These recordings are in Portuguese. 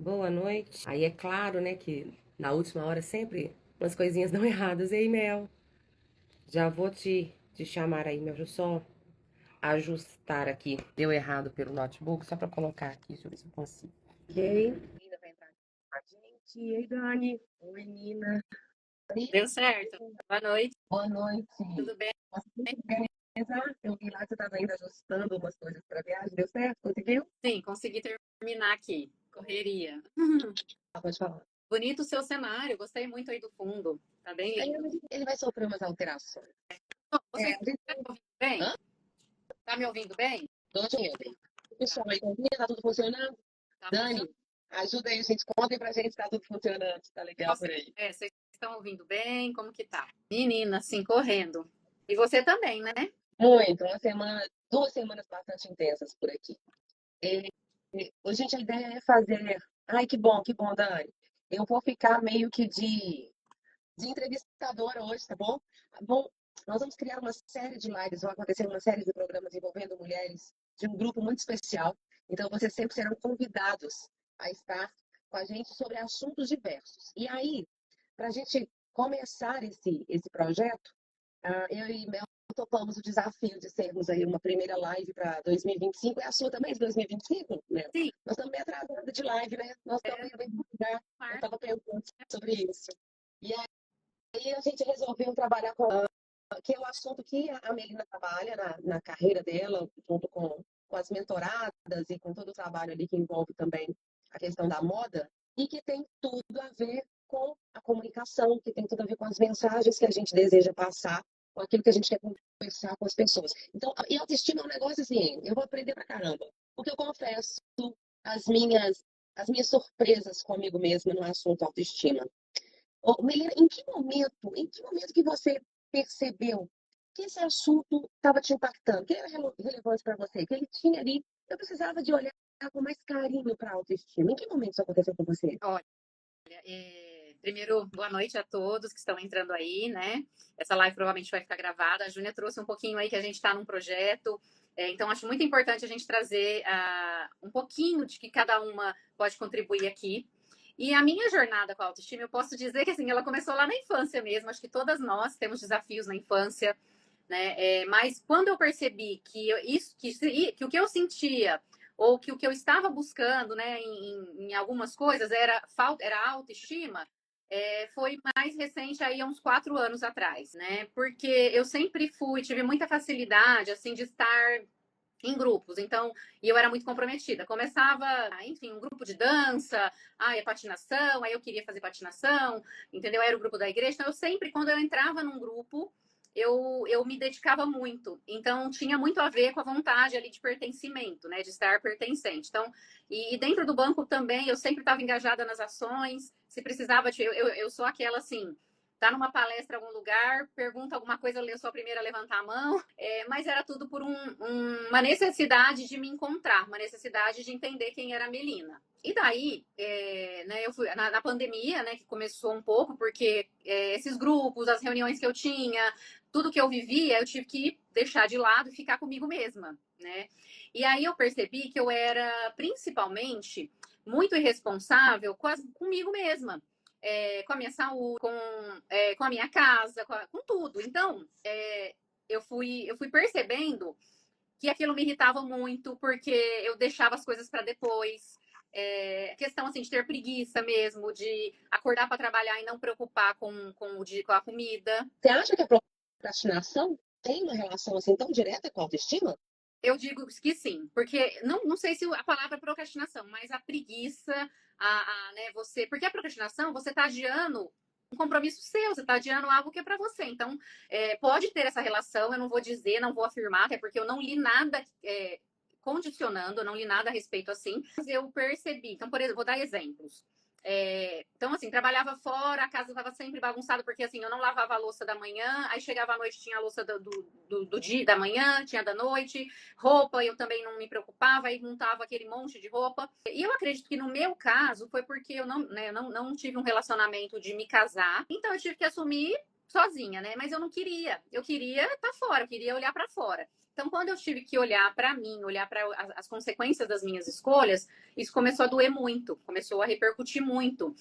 Boa noite. Aí é claro, né, que na última hora sempre umas coisinhas dão erradas. E aí, Mel, já vou te chamar aí, Mel. Deixa eu só ajustar aqui. Deu errado pelo notebook, só pra colocar aqui. Deixa eu ver se eu consigo. Ok. Ainda vai entrar aqui com a gente. E aí, Dani? Oi, Nina. Deu certo. Boa noite, Boa noite. tudo bem? Conseguiu se organizar? Eu vi lá que você estava ainda ajustando umas coisas para viagem. Deu certo? Conseguiu? Sim, consegui terminar aqui. Correria. Ah, pode falar. Bonito o seu cenário, gostei muito aí do fundo. Tá bem Aí lindo. ele vai sofrer umas alterações. Bom, É, você a gente... tá me ouvindo bem? Hã? Tá me ouvindo bem? Tô te ouvindo. Tá, Pessoal, aí, tá tudo funcionando? tá Dani, funcionando. ajuda aí, gente. Contem pra gente se tá tudo funcionando, se tá legal por aí. Vocês estão ouvindo bem? Como que tá? Menina, assim, correndo. E você também, né? Muito, duas semanas bastante intensas por aqui. E, hoje, gente, a ideia é fazer. Ai, que bom, Dani. Eu vou ficar meio que de entrevistadora hoje, tá bom? Bom, nós vamos criar uma série de lives, vão acontecer uma série de programas envolvendo mulheres de um grupo muito especial. Então, vocês sempre serão convidados a estar com a gente sobre assuntos diversos. E aí, para a gente começar esse projeto, eu e Mel topamos o desafio de sermos aí uma primeira live para 2025. É a sua também de 2025, Mel? Sim, Nós estamos meio atrasados de live, né? Nós estamos é indo em lugar. Eu março. estava pensando sobre isso. E aí a gente resolveu trabalhar com que é o assunto que a Melina trabalha na carreira dela, junto com as mentoradas e com todo o trabalho ali que envolve também a questão da moda, e que tem tudo a ver com a comunicação, que tem tudo a ver com as mensagens que a gente deseja passar, com aquilo que a gente quer conversar com as pessoas. Então, e autoestima é um negócio assim, eu vou aprender pra caramba, porque eu confesso as minhas, as minhas surpresas comigo mesma no assunto autoestima. Ô, Melina, em que momento que você percebeu que esse assunto estava te impactando, que era relevante para você, que ele tinha ali, eu precisava de olhar com mais carinho para a autoestima. Em que momento isso aconteceu com você? Olha, primeiro, boa noite a todos que estão entrando aí, né? Essa live provavelmente vai ficar gravada. A Júnia trouxe um pouquinho aí que a gente está num projeto. Então, acho muito importante a gente trazer um pouquinho de que cada uma pode contribuir aqui. E a minha jornada com a autoestima, eu posso dizer que assim, ela começou lá na infância mesmo. Acho que todas nós temos desafios na infância, né? Mas quando eu percebi que que o que eu sentia ou que o que eu estava buscando, né, em algumas coisas era autoestima, foi mais recente aí há uns 4 anos atrás, né? Porque eu sempre tive muita facilidade assim de estar em grupos, então, e eu era muito comprometida. Começava, enfim, um grupo de dança, patinação, aí eu queria fazer patinação, entendeu? Era o grupo da igreja, então eu sempre, quando eu entrava num grupo, eu me dedicava muito. Então, tinha muito a ver com a vontade ali de pertencimento, né? De estar pertencente. Então, e dentro do banco também, eu sempre estava engajada nas ações, se precisava, eu sou aquela assim, tá numa palestra em algum lugar, pergunta alguma coisa, eu sou a primeira a levantar a mão, mas era tudo por uma necessidade de me encontrar, uma necessidade de entender quem era a Melina. E daí, né, eu fui na pandemia, né, que começou um pouco, porque esses grupos, as reuniões que eu tinha, tudo que eu vivia, eu tive que deixar de lado e ficar comigo mesma, né? E aí eu percebi que eu era, principalmente, muito irresponsável comigo mesma. Com a minha saúde, com a minha casa, com tudo. Então, eu fui percebendo que aquilo me irritava muito, porque eu deixava as coisas para depois. Questão assim de ter preguiça mesmo, de acordar para trabalhar e não preocupar com a comida. Você acha que a procrastinação tem uma relação assim tão direta com a autoestima? Eu digo que sim, porque não sei se a palavra é procrastinação, mas a preguiça, né, porque a procrastinação, você está adiando um compromisso seu, você está adiando algo que é para você. Então, pode ter essa relação, eu não vou dizer, não vou afirmar, até porque eu não li nada condicionando, eu não li nada a respeito assim, mas eu percebi. Então, por exemplo, vou dar exemplos. Então, assim, trabalhava fora, a casa estava sempre bagunçada, porque assim, eu não lavava a louça da manhã, aí chegava à noite, tinha a louça do dia, da manhã, tinha da noite, roupa, eu também não me preocupava, aí montava aquele monte de roupa. E eu acredito que no meu caso foi porque eu não, né, não tive um relacionamento de me casar, então eu tive que assumir sozinha, né? Mas eu não queria. Eu queria estar fora, eu queria olhar para fora. Então, quando eu tive que olhar para mim, olhar para as consequências das minhas escolhas, isso começou a doer muito, começou a repercutir muito.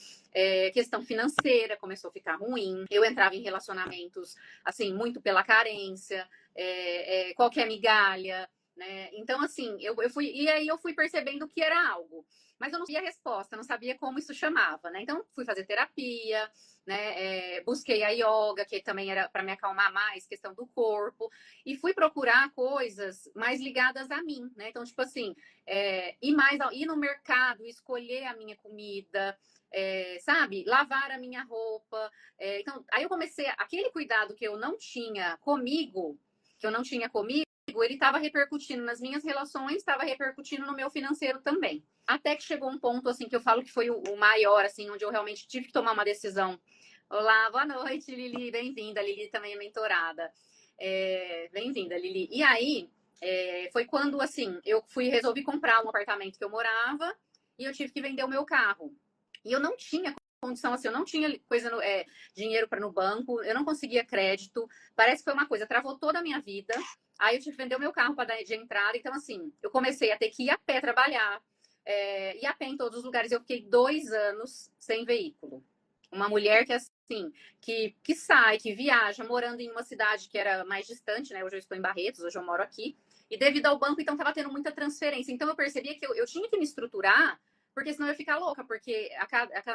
Questão financeira começou a ficar ruim. Eu entrava em relacionamentos, assim, muito pela carência, qualquer migalha, né? Então, assim, e aí eu fui percebendo que era algo. Mas eu não sabia a resposta, não sabia como isso chamava, né? Então, fui fazer terapia, né? Busquei a yoga, que também era para me acalmar mais, questão do corpo, e fui procurar coisas mais ligadas a mim, né? Então, tipo assim, ir no mercado, escolher a minha comida, sabe? Lavar a minha roupa. Então, aí eu comecei, aquele cuidado que eu não tinha comigo, ele estava repercutindo nas minhas relações, estava repercutindo no meu financeiro também. Até que chegou um ponto, assim, que eu falo que foi o maior, assim, onde eu realmente tive que tomar uma decisão. Olá, boa noite, Lili, bem-vinda. Lili também é mentorada. Bem-vinda, Lili. E aí, foi quando, assim, eu resolvi comprar um apartamento que eu morava e eu tive que vender o meu carro. E eu não tinha condição, assim, eu não tinha dinheiro para no banco, eu não conseguia crédito. Parece que foi uma coisa, travou toda a minha vida. Aí eu tive que vender o meu carro para dar de entrada. Então, assim, eu comecei a ter que ir a pé trabalhar, ir a pé em todos os lugares. Eu fiquei 2 anos sem veículo. Uma mulher que, assim, que sai, que viaja, morando em uma cidade que era mais distante, né? Hoje eu estou em Barretos, hoje eu moro aqui. E devido ao banco, então, estava tendo muita transferência. Então, eu percebia que eu tinha que me estruturar, porque senão eu ia ficar louca, porque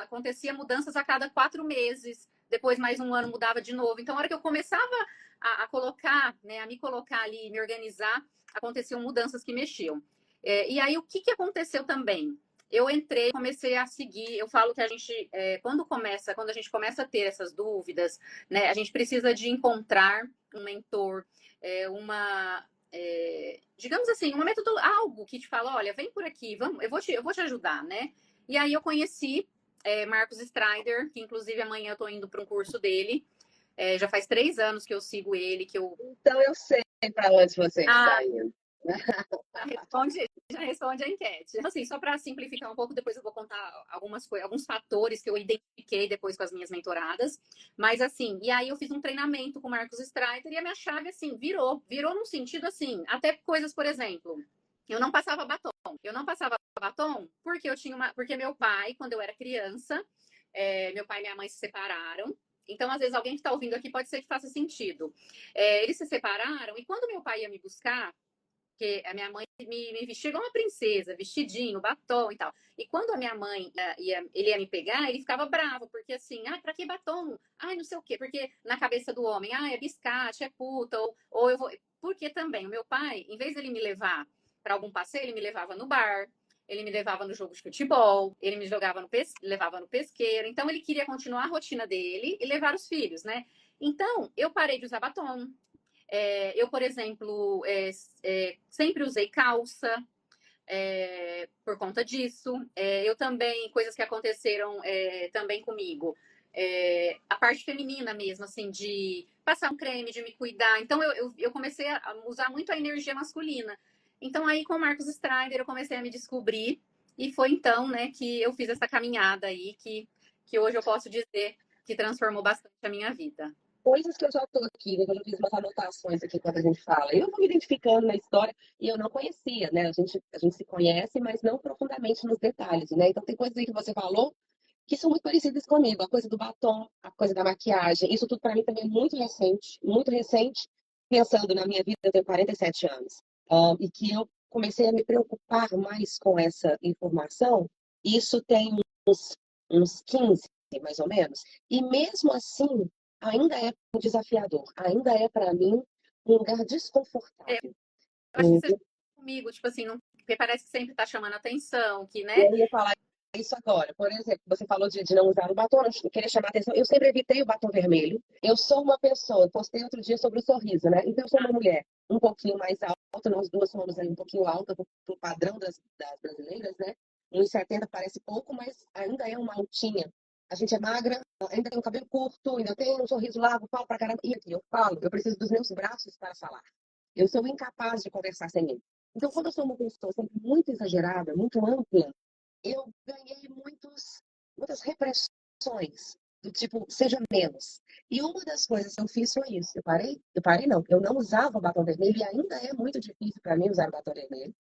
acontecia mudanças a cada 4 meses, depois mais um ano mudava de novo. Então, a hora que eu começava a colocar, né, a me colocar ali, me organizar, aconteciam mudanças que mexiam. E aí, o que aconteceu também? Eu entrei, comecei a seguir. Eu falo que a gente, quando a gente começa a ter essas dúvidas, né, a gente precisa de encontrar um mentor, digamos assim, uma metodologia, algo que te fala, olha, vem por aqui, vamos, eu vou te ajudar, né? E aí eu conheci Marcos Strider, que inclusive amanhã eu tô indo para um curso dele. Já faz 3 anos que eu sigo ele, que eu. Então eu sei para onde você Ah, está indo. já responde a enquete. Então, assim, só para simplificar um pouco, depois eu vou contar alguns fatores que eu identifiquei depois com as minhas mentoradas. Mas, assim, e aí eu fiz um treinamento com o Marcos Streiter e a minha chave, assim, virou num sentido, assim, até coisas, por exemplo, eu não passava batom. Eu não passava batom porque porque meu pai, quando eu era criança, meu pai e minha mãe se separaram. Então, às vezes, alguém que está ouvindo aqui pode ser que faça sentido. Eles se separaram e quando meu pai ia me buscar, porque a minha mãe me vestia igual uma princesa, vestidinho, batom e tal. E quando a minha mãe ele ia me pegar, ele ficava bravo, porque assim, pra que batom? Ai, não sei o quê. Porque na cabeça do homem, é biscate, é puta, ou eu vou. Porque também, o meu pai, em vez dele me levar para algum passeio, ele me levava no bar, ele me levava no jogo de futebol, ele me levava no pesqueiro. Então, ele queria continuar a rotina dele e levar os filhos, né? Então, eu parei de usar batom, eu, por exemplo, sempre usei calça por conta disso. Eu também, coisas que aconteceram também comigo. A parte feminina mesmo, assim, de passar um creme, de me cuidar. Então, eu comecei a usar muito a energia masculina. Então, aí, com o Marcos Strider, eu comecei a me descobrir. E foi então, né, que eu fiz essa caminhada aí, que hoje eu posso dizer que transformou bastante a minha vida. Coisas que eu já estou aqui, né, que eu já fiz umas anotações aqui quando a gente fala. Eu vou me identificando na história e eu não conhecia, né? A gente se conhece, mas não profundamente nos detalhes, né? Então tem coisas aí que você falou que são muito parecidas comigo. A coisa do batom, a coisa da maquiagem. Isso tudo para mim também é muito recente, pensando na minha vida, eu tenho 47 anos. E que eu comecei a me preocupar mais com essa informação. Isso tem uns 15, mais ou menos. E mesmo assim, ainda é desafiador, ainda é para mim um lugar Eu desconfortável. acho que você comigo, tipo assim, não, porque parece que sempre tá chamando atenção, que, né? Eu ia falar isso agora. Por exemplo, você falou de não usar o batom, eu queria chamar a atenção. Eu sempre evitei o batom vermelho. Eu sou uma pessoa, postei outro dia sobre o sorriso, né? Então, eu sou uma mulher um pouquinho mais alta, nós duas somos aí um pouquinho alta pro padrão das brasileiras, né? 1,70 parece pouco, mas ainda é uma altinha. A gente é magra, ainda tem um cabelo curto, ainda tem um sorriso largo, falo pra caramba. E aqui, eu falo, eu preciso dos meus braços para falar. Eu sou incapaz de conversar sem ele. Então, quando eu sou uma pessoa sempre muito exagerada, muito ampla, eu ganhei muitas repressões do tipo, seja menos. E uma das coisas que eu fiz foi isso. Eu parei não, eu não usava batom vermelho e ainda é muito difícil para mim usar batom vermelho.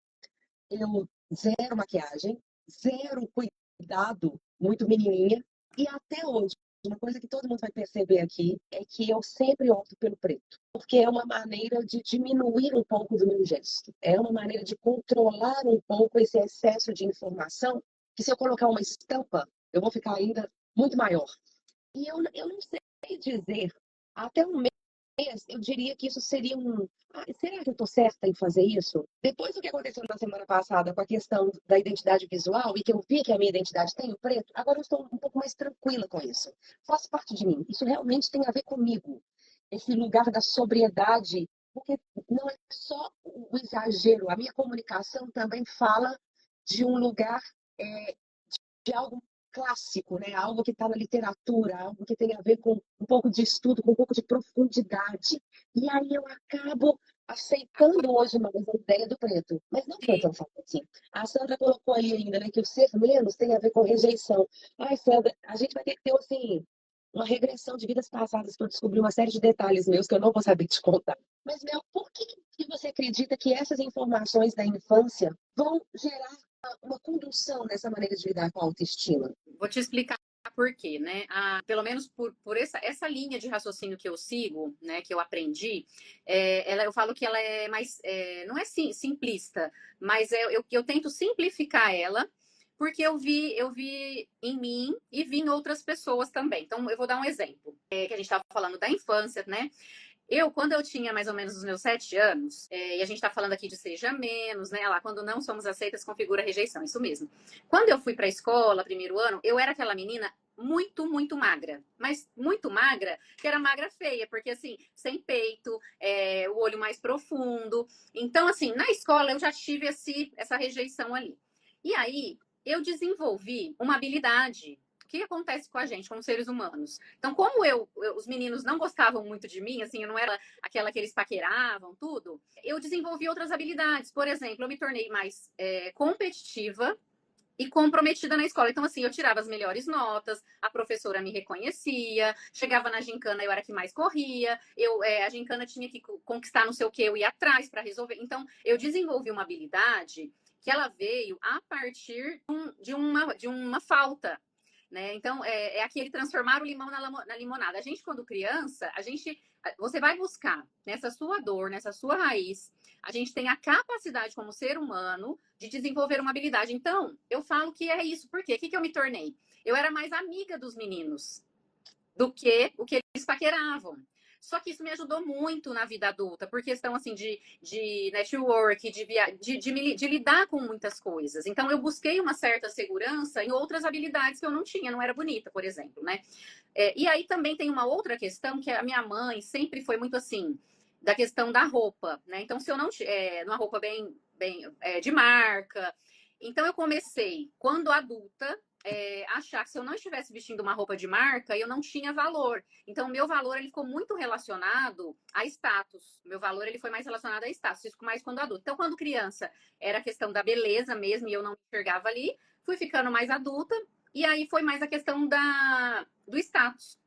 Eu zero maquiagem, zero cuidado, muito menininha. E até hoje, uma coisa que todo mundo vai perceber aqui é que eu sempre opto pelo preto, porque é uma maneira de diminuir um pouco do meu gesto. É uma maneira de controlar um pouco esse excesso de informação, que se eu colocar uma estampa, eu vou ficar ainda muito maior. E eu não sei dizer, até um mês, eu diria que isso seria um. Ah, será que eu estou certa em fazer isso? Depois do que aconteceu na semana passada com a questão da identidade visual e que eu vi que a minha identidade tem o preto, agora eu estou um pouco mais tranquila com isso. Faz parte de mim. Isso realmente tem a ver comigo. Esse lugar da sobriedade, porque não é só o exagero, a minha comunicação também fala de um lugar é, de algo clássico, né? Algo que está na literatura, algo que tem a ver com um pouco de estudo, com um pouco de profundidade. E aí eu acabo aceitando hoje mais a ideia do preto. Mas não foi tão fácil assim. A Sandra colocou aí ainda, né, que o ser menos tem a ver com rejeição. Ai, Sandra, a gente vai ter que ter, assim, uma regressão de vidas passadas para descobrir uma série de detalhes meus que eu não vou saber te contar. Mas, Mel, por que você acredita que essas informações da infância vão gerar uma condução nessa maneira de lidar com a autoestima? Vou te explicar por quê, né? Pelo menos por essa linha de raciocínio que eu sigo, né, que eu aprendi, eu falo que ela é mais, não é simplista, mas eu tento simplificar ela, porque eu vi em mim e vi em outras pessoas também. Então, eu vou dar um exemplo, que a gente estava falando da infância, né? Quando eu tinha mais ou menos os meus 7 anos, e a gente está falando aqui de seja menos, né? Lá, quando não somos aceitas, configura rejeição, isso mesmo. Quando eu fui para a escola, primeiro ano, eu era aquela menina muito, muito magra. Mas muito magra, que era magra feia, porque assim, sem peito, o olho mais profundo. Então, assim, na escola eu já tive essa rejeição ali. E aí, eu desenvolvi uma habilidade. O que acontece com a gente, como seres humanos? Então, como os meninos não gostavam muito de mim, assim, eu não era aquela que eles paqueravam, tudo, eu desenvolvi outras habilidades. Por exemplo, eu me tornei mais competitiva e comprometida na escola. Então, assim, eu tirava as melhores notas, a professora me reconhecia, chegava na gincana, eu era que mais corria, a gincana tinha que conquistar não sei o que, eu ia atrás para resolver. Então, eu desenvolvi uma habilidade que ela veio a partir de uma falta, né? Então, é aquele transformar o limão na limonada. A gente, quando criança, você vai buscar nessa sua dor, nessa sua raiz, a gente tem a capacidade como ser humano de desenvolver uma habilidade. Então, eu falo que é isso. Por quê? O que eu me tornei? Eu era mais amiga dos meninos do que o que eles paqueravam. Só que isso me ajudou muito na vida adulta, por questão assim de network, de lidar com muitas coisas. Então eu busquei uma certa segurança em outras habilidades que eu não tinha, não era bonita, por exemplo, né? E aí também tem uma outra questão que a minha mãe sempre foi muito assim, da questão da roupa, né? Então se eu não uma roupa bem de marca, então eu comecei quando adulta achar que se eu não estivesse vestindo uma roupa de marca, eu não tinha valor. Então, o meu valor ele ficou muito relacionado a status. O meu valor ele foi mais relacionado a status, isso mais quando adulto. Então, quando criança, era a questão da beleza mesmo, e eu não me enxergava ali. Fui ficando mais adulta, e aí foi mais a questão do status.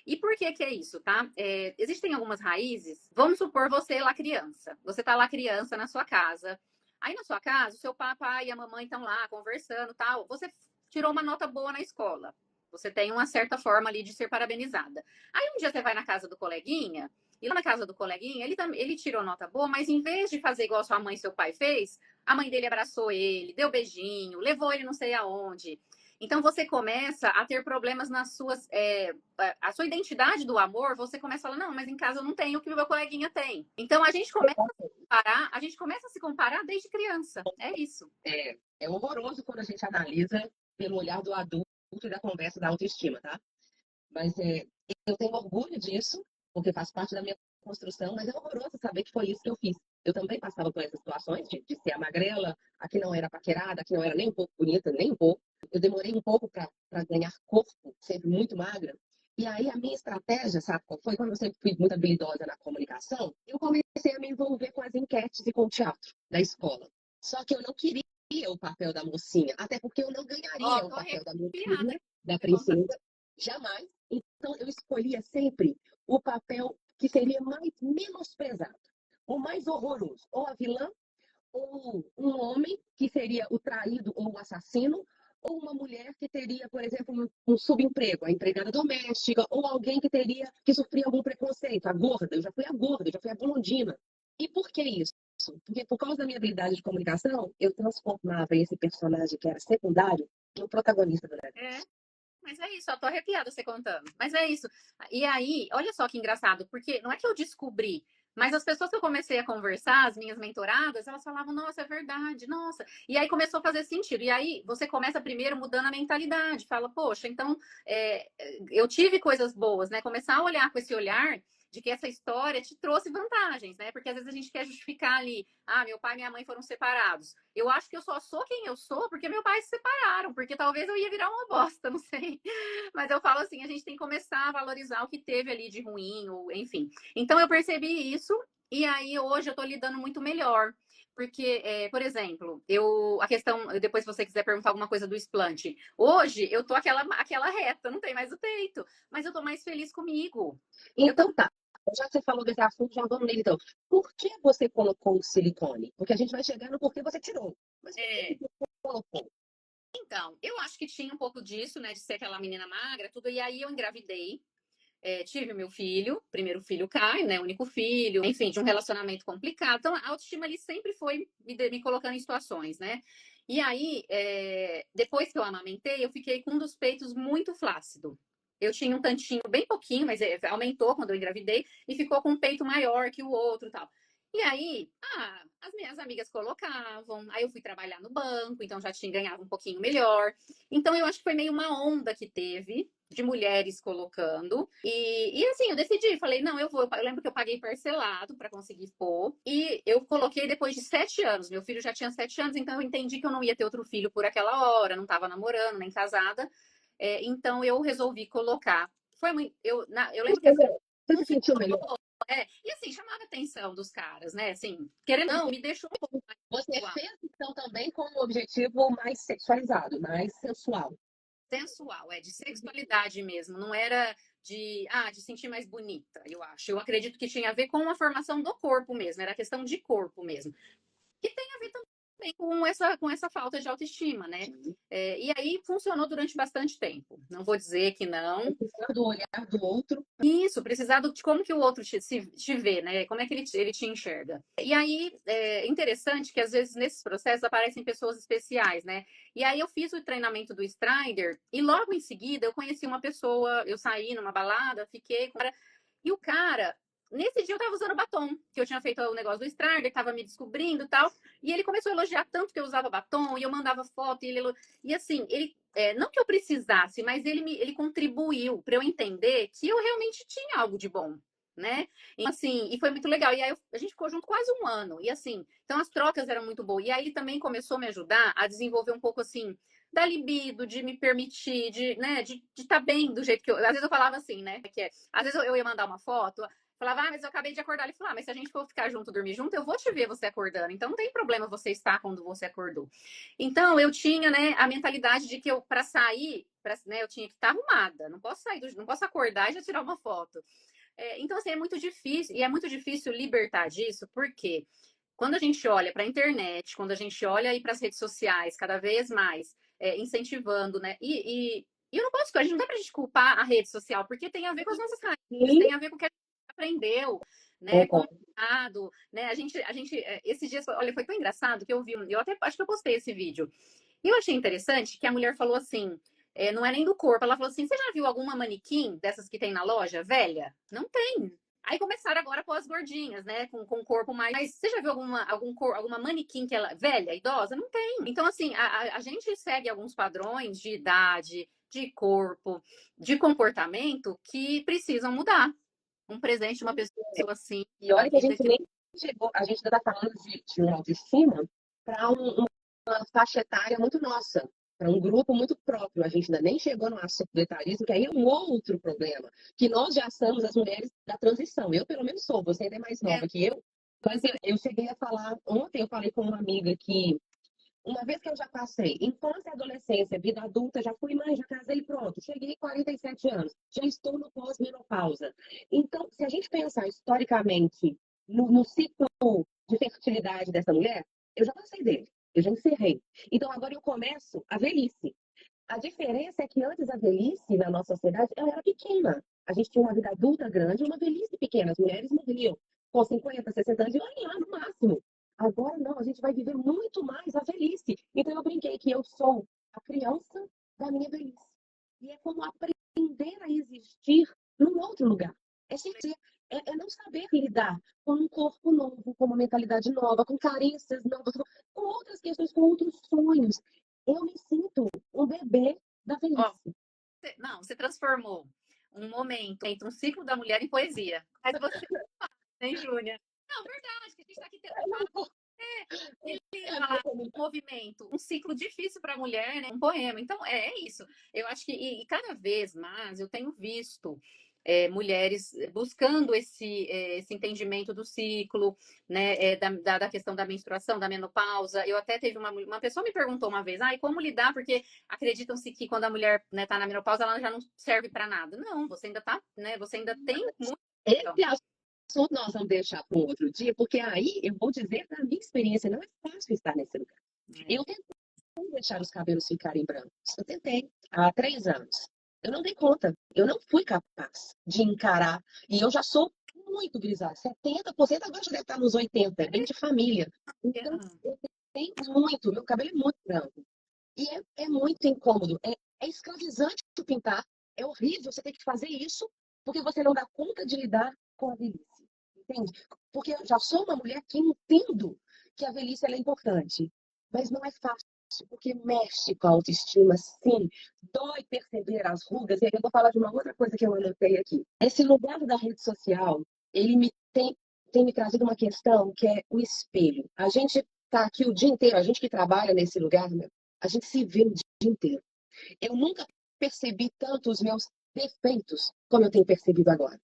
E por que é isso, tá? Existem algumas raízes. Vamos supor você lá criança. Você tá lá criança na sua casa. Aí na sua casa, o seu papai e a mamãe estão lá conversando, tal. Você tirou uma nota boa na escola. Você tem uma certa forma ali de ser parabenizada. Aí um dia você vai na casa do coleguinha, e lá na casa do coleguinha, ele tirou nota boa, mas em vez de fazer igual sua mãe e seu pai fez, a mãe dele abraçou ele, deu beijinho, levou ele não sei aonde. Então você começa a ter problemas nas suas. A sua identidade do amor, você começa a falar, não, mas em casa eu não tenho o que o meu coleguinha tem. Então a gente começa a se comparar desde criança. É isso. É horroroso quando a gente analisa pelo olhar do adulto e da conversa da autoestima, tá? Mas eu tenho orgulho disso, porque faz parte da minha construção, mas é horroroso saber que foi isso que eu fiz. Eu também passava por essas situações de ser a magrela, a que não era paquerada, a que não era nem um pouco bonita, nem um pouco. Eu demorei um pouco para ganhar corpo, sempre muito magra. E aí a minha estratégia, sabe qual foi? Quando eu sempre fui muito habilidosa na comunicação, eu comecei a me envolver com as enquetes e com o teatro da escola. Só que eu não queria o papel da mocinha, até porque eu não ganharia o papel da mocinha, da princesa, jamais. Então, eu escolhia sempre o papel que seria mais menosprezado, o mais horroroso, ou a vilã, ou um homem que seria o traído ou o assassino, ou uma mulher que teria, por exemplo, um subemprego, a empregada doméstica, ou alguém que sofria algum preconceito, a gorda, eu já fui a blondina. E por que isso? Porque por causa da minha habilidade de comunicação, eu transformava esse personagem que era secundário em um protagonista do É, negócio. mas é isso, eu tô arrepiada você contando. Mas é isso. E aí, olha só que engraçado, porque não é que eu descobri, mas as pessoas que eu comecei a conversar, as minhas mentoradas, elas falavam, nossa, é verdade, nossa. E aí começou a fazer sentido. E aí você começa primeiro mudando a mentalidade, fala, poxa, então é, eu tive coisas boas, né? Começar a olhar com esse olhar de que essa história te trouxe vantagens, né? Porque às vezes a gente quer justificar ali, ah, meu pai e minha mãe foram separados. Eu acho que eu só sou quem eu sou porque meu pai se separaram, porque talvez eu ia virar uma bosta, não sei. Mas eu falo assim, a gente tem que começar a valorizar o que teve ali de ruim, ou enfim. Então eu percebi isso e aí hoje eu tô lidando muito melhor. Porque, por exemplo, a questão, depois se você quiser perguntar alguma coisa do explante, hoje eu tô aquela reta, não tem mais o peito, mas eu tô mais feliz comigo. Eu tô Então tá, já que você falou desse assunto, já vamos nele então. Por que você colocou o silicone? Porque a gente vai chegar no porquê você tirou. Mas por que é, você colocou? então, eu acho que tinha um pouco disso, né, de ser aquela menina magra, tudo, e aí eu engravidei. Tive meu filho, primeiro filho cai, né? Único filho, enfim, de um relacionamento complicado. Então, a autoestima ali sempre foi me colocando em situações, né? E aí, depois que eu amamentei, eu fiquei com um dos peitos muito flácido. Eu tinha um tantinho, bem pouquinho, mas aumentou quando eu engravidei e ficou com um peito maior que o outro e tal. E aí, as minhas amigas colocavam, aí eu fui trabalhar no banco, então já tinha ganhado um pouquinho melhor. Então, eu acho que foi meio uma onda que teve de mulheres colocando. E assim, eu decidi, falei, não, eu vou. Eu lembro que eu paguei parcelado para conseguir pôr. E eu coloquei depois de 7 anos. Meu filho já tinha 7 anos, então eu entendi que eu não ia ter outro filho por aquela hora, não estava namorando, nem casada. Então eu resolvi colocar. Foi muito. Eu lembro que assim, Você não se sentiu funcionou. melhor? E assim, chamava a atenção dos caras, né? Assim, querendo ou não, me deixou um pouco mais Você sensual. fez então também com um objetivo mais sexualizado, mais sensual. Sensual, de sexualidade mesmo, não era de sentir mais bonita, eu acho. Eu acredito que tinha a ver com a formação do corpo mesmo, era questão de corpo mesmo. Que tem a ver também com essa falta de autoestima, né? E aí funcionou durante bastante tempo. Não vou dizer que não. Precisar do olhar do outro. Isso, precisar de como que o outro te vê, né? Como é que ele te enxerga. E aí é interessante que às vezes nesses processos aparecem pessoas especiais, né? E aí eu fiz o treinamento do Strider e logo em seguida eu conheci uma pessoa, eu saí numa balada, fiquei com e o cara, nesse dia eu tava usando batom, que eu tinha feito o negócio do Strider, tava me descobrindo e tal, e ele começou a elogiar tanto que eu usava batom, e eu mandava foto, e assim, ele não que eu precisasse, mas ele contribuiu para eu entender que eu realmente tinha algo de bom, né? E, assim, e foi muito legal. E aí a gente ficou junto quase um ano. E assim, então as trocas eram muito boas. E aí ele também começou a me ajudar a desenvolver um pouco assim da libido, de me permitir, né, de estar bem do jeito que eu. Às vezes eu falava assim, né? Às vezes eu ia mandar uma foto, falava, mas eu acabei de acordar. Ele falou, mas se a gente for ficar junto, dormir junto, eu vou te ver você acordando. Então não tem problema você estar quando você acordou. Então eu tinha, né, a mentalidade de que eu para sair, né, eu tinha que estar arrumada. Não posso sair, não posso acordar e já tirar uma foto. Então assim é muito difícil e é muito difícil libertar disso, porque quando a gente olha para a internet, quando a gente olha aí para as redes sociais, cada vez mais incentivando, né? E eu não posso, a gente não dá para a gente culpar a rede social, porque tem a ver com as nossas raízes, Sim, tem a ver com o que a gente aprendeu, né? Com o concordo. passado, né? Esses dias, olha, foi tão engraçado que eu até acho que eu postei esse vídeo. E eu achei interessante que a mulher falou assim, não é nem do corpo, ela falou assim, você já viu alguma manequim dessas que tem na loja, velha? Não tem. Aí começaram agora com as gordinhas, né? Com o corpo mais. Mas você já viu alguma manequim que ela velha, idosa? Não tem. Então, assim, a gente segue alguns padrões de idade, de corpo, de comportamento que precisam mudar. Um presente de uma pessoa assim E da olha que a vida gente que. nem chegou, a gente ainda está falando de uma autoestima para uma faixa etária muito nossa, para um grupo muito próprio. A gente ainda nem chegou no assunto do etarismo, que aí é um outro problema, que nós já somos as mulheres da transição. Eu, pelo menos, sou, você ainda é mais É, nova que eu. Mas eu cheguei a falar, ontem eu falei com uma amiga que Uma vez que eu já passei infância, adolescência, vida adulta, já fui mãe, já casei, pronto. Cheguei 47 anos, já estou no pós-menopausa. Então, se a gente pensar historicamente no ciclo de fertilidade dessa mulher, eu já passei dele, eu já encerrei. Então, agora eu começo a velhice. A diferença é que antes a velhice na nossa sociedade ela era pequena. A gente tinha uma vida adulta grande e uma velhice pequena. As mulheres morriam com 50, 60 anos e olha lá no máximo. Agora não, a gente vai viver muito mais a velhice. Então eu brinquei que eu sou a criança da minha velhice. E é como aprender a existir num outro lugar. É, é não saber lidar com um corpo novo, com uma mentalidade nova, com carências novas, com outras questões, com outros sonhos. Eu me sinto um bebê da Ó, velhice. não, você transformou um momento, um ciclo da mulher em poesia. Mas você, hein, Júnia? Não, verdade, que a gente está aqui tentando falar. Que lindo falar um movimento, um ciclo difícil para a mulher, né? Um poema. Então, é isso. Eu acho que, e cada vez mais, eu tenho visto mulheres buscando esse entendimento do ciclo, né? Da questão da menstruação, da menopausa. Eu até teve uma pessoa me perguntou uma vez, e como lidar? Porque acreditam-se que quando a mulher, né, tá na menopausa, ela já não serve para nada. Não, você ainda tá, né? Você ainda tem muito. Esse assunto nós vamos deixar para um outro dia, porque aí eu vou dizer da minha experiência, não é fácil estar nesse lugar. Eu tentei deixar os cabelos ficarem brancos. Eu tentei há 3 anos. Eu não dei conta. Eu não fui capaz de encarar. E eu já sou muito grisalha. 70% agora já deve estar nos 80%. É bem de família. Então, eu tenho muito. Meu cabelo é muito branco. E é muito incômodo. É escravizante pintar. É horrível você ter que fazer isso porque você não dá conta de lidar com a velhice. Entende? Porque eu já sou uma mulher que entendo que a velhice ela é importante. Mas não é fácil, porque mexe com a autoestima, sim. Dói perceber as rugas. E aí eu vou falar de uma outra coisa que eu anotei aqui. Esse lugar da rede social, ele tem me trazido uma questão que é o espelho. A gente está aqui o dia inteiro, a gente que trabalha nesse lugar, né? A gente se vê o dia inteiro. Eu nunca percebi tanto os meus defeitos como eu tenho percebido agora.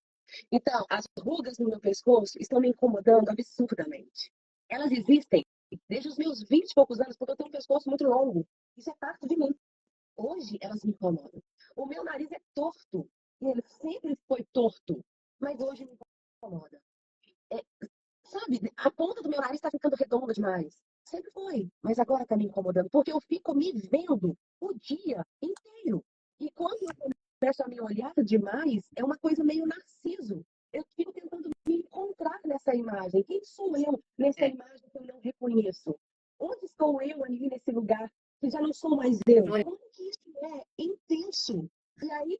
Então, as rugas no meu pescoço estão me incomodando absurdamente. Elas existem desde os meus 20 e poucos anos, porque eu tenho um pescoço muito longo. Isso é parte de mim. Hoje elas me incomodam. O meu nariz é torto. E ele sempre foi torto. Mas hoje me incomoda. É, sabe, a ponta do meu nariz está ficando redonda demais. Sempre foi, mas agora está me incomodando, porque eu fico me vendo o dia inteiro. E quando eu começo a me olhar demais, é uma coisa meio narciso. Eu fico tentando me encontrar nessa imagem. Quem sou eu nessa É, imagem que eu não reconheço? Onde estou eu ali nesse lugar que já não sou mais eu? Júnia, Como que isso é intenso? E aí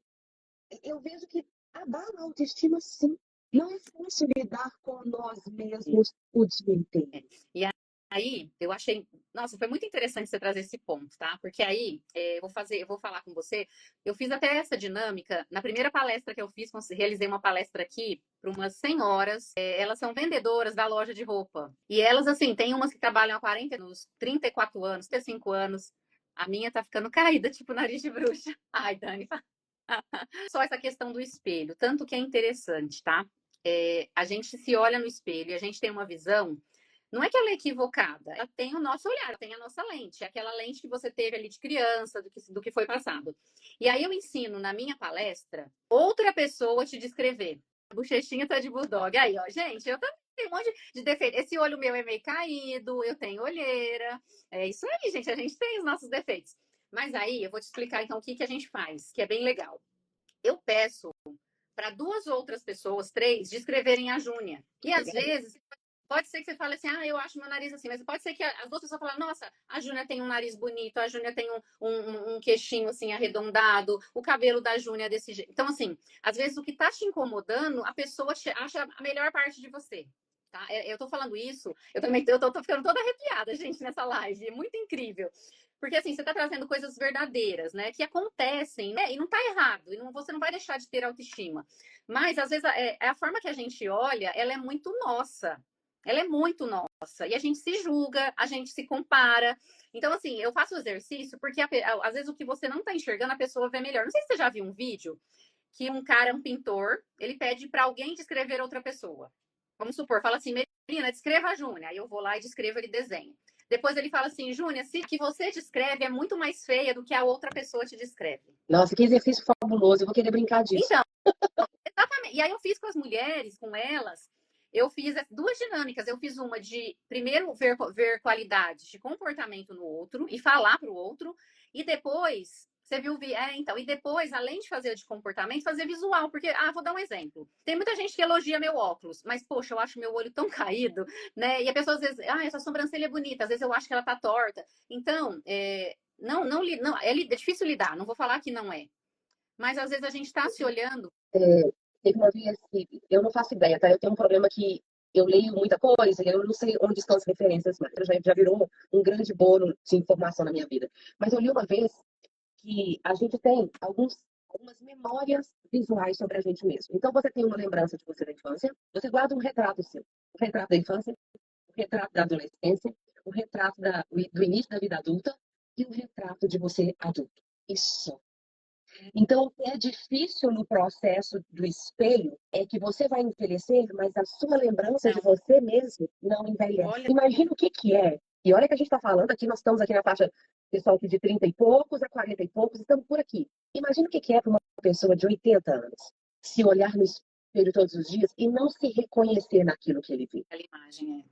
eu vejo que abala a autoestima, sim. Não é fácil lidar com nós mesmos o dia inteiro. e aí, eu achei, nossa, foi muito interessante você trazer esse ponto, tá? Porque aí, eu vou falar com você. Eu fiz até essa dinâmica na primeira palestra que eu fiz, realizei uma palestra aqui para umas senhoras. Elas são vendedoras da loja de roupa. E elas, assim, tem umas que trabalham há 40 anos, 34 anos, 35 anos. A minha tá ficando caída, tipo nariz de bruxa. Ai, Dani. Só essa questão do espelho, tanto que é interessante, tá? A gente se olha no espelho e a gente tem uma visão. Não é que ela é equivocada, ela tem o nosso olhar, ela tem a nossa lente, aquela lente que você teve ali de criança, do que foi passado. E aí eu ensino na minha palestra outra pessoa te descrever. A bochechinha tá de bulldog. Aí, ó, gente, eu também tenho um monte de defeito. Esse olho meu é meio caído, eu tenho olheira. É isso aí, gente, a gente tem os nossos defeitos. Mas aí eu vou te explicar então o que a gente faz, que é bem legal. Eu peço para duas outras pessoas, três, descreverem a Júnia. E às vezes pode ser que você fale assim, eu acho meu nariz assim, mas pode ser que as duas pessoas falem, nossa, a Júnia tem um nariz bonito, a Júnia tem um queixinho assim arredondado, o cabelo da Júnia é desse jeito. Então, assim, às vezes o que tá te incomodando, a pessoa acha a melhor parte de você. Tá? Eu tô falando isso, eu também tô ficando toda arrepiada, gente, nessa live. É muito incrível. Porque assim, você está trazendo coisas verdadeiras, né? Que acontecem, né? E não está errado, você não vai deixar de ter autoestima. Mas, às vezes, a forma que a gente olha, ela é muito nossa. Ela é muito nossa. E a gente se julga, a gente se compara. Então, assim, eu faço o exercício porque, às vezes, o que você não está enxergando, a pessoa vê melhor. Não sei se você já viu um vídeo que um cara, um pintor, ele pede para alguém descrever outra pessoa. Vamos supor, fala assim, Melina, descreva a Júnia. Aí eu vou lá e descrevo, ele desenha. Depois ele fala assim, Júnia, se que você descreve é muito mais feia do que a outra pessoa te descreve. Nossa, que exercício fabuloso. Eu vou querer brincar disso. Então, exatamente. E aí eu fiz com as mulheres, com elas, eu fiz duas dinâmicas. Eu fiz uma de, primeiro, ver qualidades de comportamento no outro e falar para o outro. E depois, você viu, então, e depois, além de fazer de comportamento, fazer visual. Porque, vou dar um exemplo. Tem muita gente que elogia meu óculos, mas, poxa, eu acho meu olho tão caído, né? E a pessoa às vezes, essa sobrancelha é bonita, às vezes eu acho que ela tá torta. Então, é difícil lidar, não vou falar que não é. Mas às vezes a gente está se olhando. Teve uma vez que eu não faço ideia, tá? Eu tenho um problema que eu leio muita coisa e eu não sei onde estão as referências, mas já virou um grande bolo de informação na minha vida. Mas eu li uma vez que a gente tem algumas memórias visuais sobre a gente mesmo. Então você tem uma lembrança de você da infância, você guarda um retrato seu, o retrato da infância, o retrato da adolescência, o retrato do início da vida adulta e o retrato de você adulto. Isso. Então, o que é difícil no processo do espelho é que você vai envelhecer, mas a sua lembrança de você mesmo não envelhece. Olha, Imagina o que que é. E olha que a gente está falando aqui, nós estamos aqui na faixa pessoal aqui de 30 e poucos a 40 e poucos, estamos por aqui. Imagina o que que é para uma pessoa de 80 anos se olhar no espelho todos os dias e não se reconhecer naquilo que ele vê. aquela imagem